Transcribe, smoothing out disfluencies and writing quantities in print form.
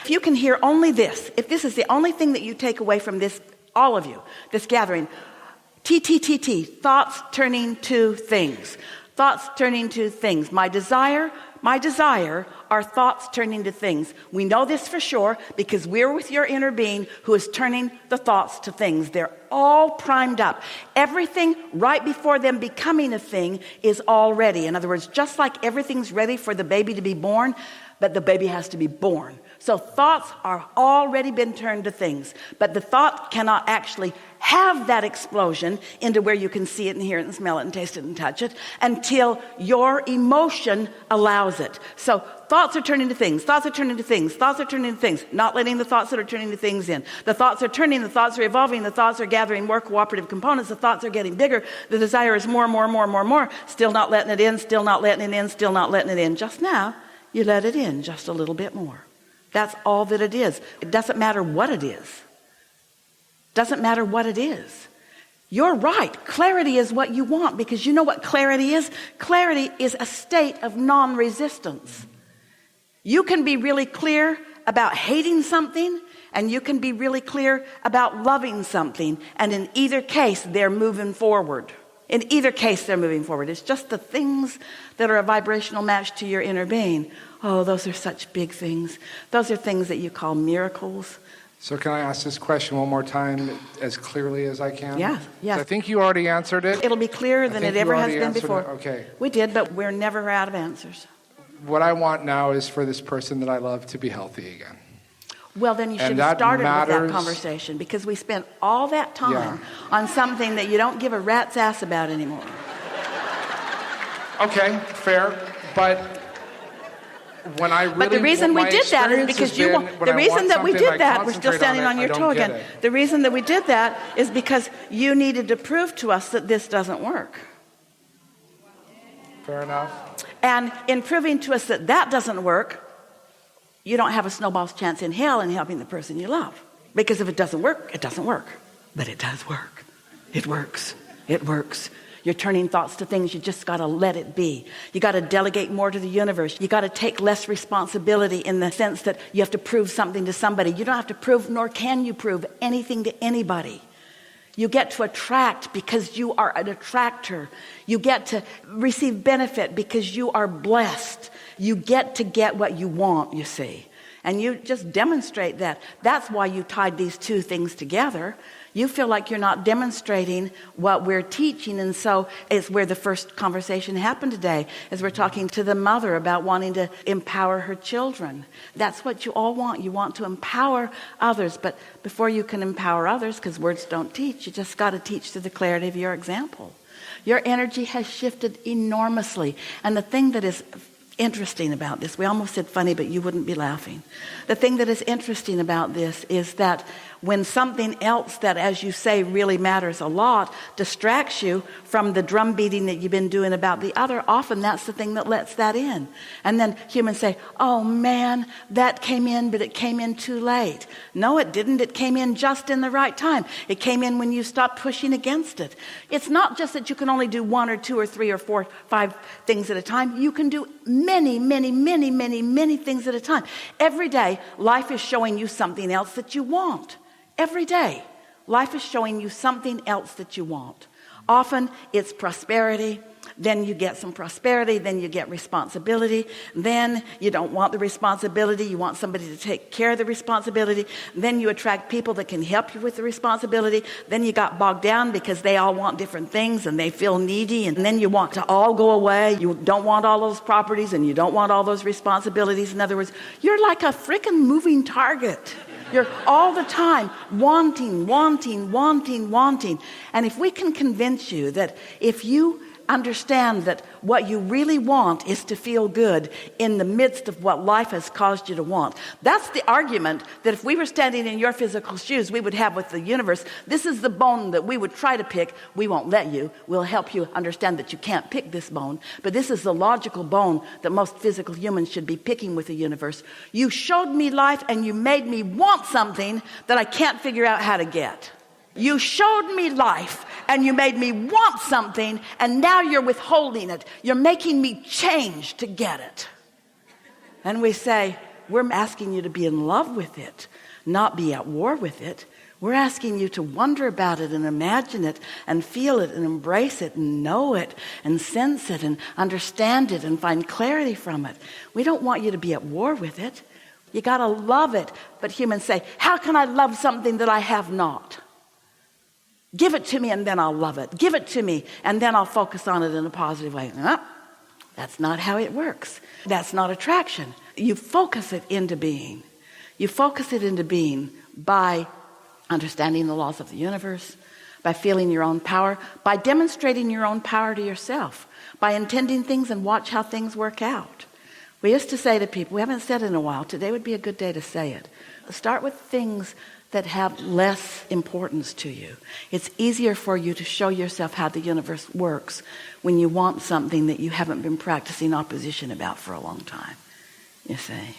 If you can hear only this, if this is the only thing that you take away from this, all of you, this gathering, T, thoughts turning to things. Thoughts turning to things. My desire are thoughts turning to things. We know this for sure because we're with your inner being who is turning the thoughts to things. They're all primed up. Everything right before them becoming a thing is already. In other words, just like everything's ready for the baby to be born, but the baby has to be born. So thoughts are already been turned to things, but the thought cannot actually have that explosion into where you can see it and hear it and smell it and taste it and touch it until your emotion allows it. So thoughts are turning to things, thoughts are turning to things, thoughts are turning to things, not letting the thoughts that are turning to things in. The thoughts are turning, the thoughts are evolving, the thoughts are gathering more cooperative components, the thoughts are getting bigger, the desire is more, still not letting it in, still not letting it in, still not letting it in. Just now, you let it in just a little bit more. That's all that it is. It doesn't matter what it is. Doesn't matter what it is. You're right. Clarity is what you want because you know what clarity is? Clarity is a state of non-resistance. You can be really clear about hating something and you can be really clear about loving something. And in either case, they're moving forward. In either case, they're moving forward. It's just the things that are a vibrational match to your inner being. Oh, those are such big things. Those are things that you call miracles. So can I ask this question one more time as clearly as I can? Yeah. I think you already answered it. It'll be clearer than it ever has been before. Okay. We did, but we're never out of answers. What I want now is for this person that I love to be healthy again. Well, then you should have started with that conversation because we spent all that time on something that you don't give a rat's ass about anymore. Okay, fair. But when I really, but the reason we did that is because you want, the reason that we did that, we're still standing on your toe again. The reason that we did that is because you needed to prove to us that this doesn't work. Fair enough. And in proving to us that that doesn't work, you don't have a snowball's chance in hell in helping the person you love. Because if it doesn't work, it doesn't work. But it does work. It works. It works. You're turning thoughts to things. You just got to let it be. You got to delegate more to the universe. You got to take less responsibility in the sense that you have to prove something to somebody. You don't have to prove, nor can you prove anything to anybody. You get to attract because you are an attractor. You get to receive benefit because you are blessed. You get to get what you want, you see. And you just demonstrate that. That's why you tied these two things together. You feel like you're not demonstrating what we're teaching, and so it's where the first conversation happened today, as we're talking to the mother about wanting to empower her children. That's what you all want. You want to empower others, but before you can empower others, because words don't teach, you just got to teach through the clarity of your example. Your energy has shifted enormously, and the thing that is interesting about this, we almost said funny, but you wouldn't be laughing. The thing that is interesting about this is that when something else that, as you say, really matters a lot, distracts you from the drum beating that you've been doing about the other, often that's the thing that lets that in. And then humans say, oh man, that came in, but it came in too late. No, it didn't. It came in just in the right time. It came in when you stopped pushing against it. It's not just that you can only do 1 or 2 or 3 or 4, 5 things at a time. You can do many things at a time. Every day, life is showing you something else that you want. Every day, life is showing you something else that you want. Often, it's prosperity. Then you get some prosperity. Then you get responsibility. Then you don't want the responsibility. You want somebody to take care of the responsibility. Then you attract people that can help you with the responsibility. Then you got bogged down because they all want different things and they feel needy. And then you want to all go away. You don't want all those properties and you don't want all those responsibilities. In other words, you're like a freaking moving target. You're all the time wanting. And if we can convince you that if you understand that what you really want is to feel good in the midst of what life has caused you to want. That's the argument that if we were standing in your physical shoes, we would have with the universe. This is the bone that we would try to pick. We won't let you. We'll help you understand that you can't pick this bone. But this is the logical bone that most physical humans should be picking with the universe. You showed me life and you made me want something that I can't figure out how to get. You showed me life and you made me want something, and now you're withholding it. You're making me change to get it. And we say, we're asking you to be in love with it, not be at war with it. We're asking you to wonder about it and imagine it and feel it and embrace it and know it and sense it and understand it and find clarity from it. We don't want you to be at war with it. You got to love it. But humans say, how can I love something that I have not? Give it to me and then I'll love it. Give it to me and then I'll focus on it in a positive way. No, that's not how it works. That's not attraction. You focus it into being. You focus it into being by understanding the laws of the universe, by feeling your own power, by demonstrating your own power to yourself, by intending things and watch how things work out. We used to say to people, we haven't said it in a while, today would be a good day to say it. Start with things that have less importance to you. It's easier for you to show yourself how the universe works when you want something that you haven't been practicing opposition about for a long time, you see.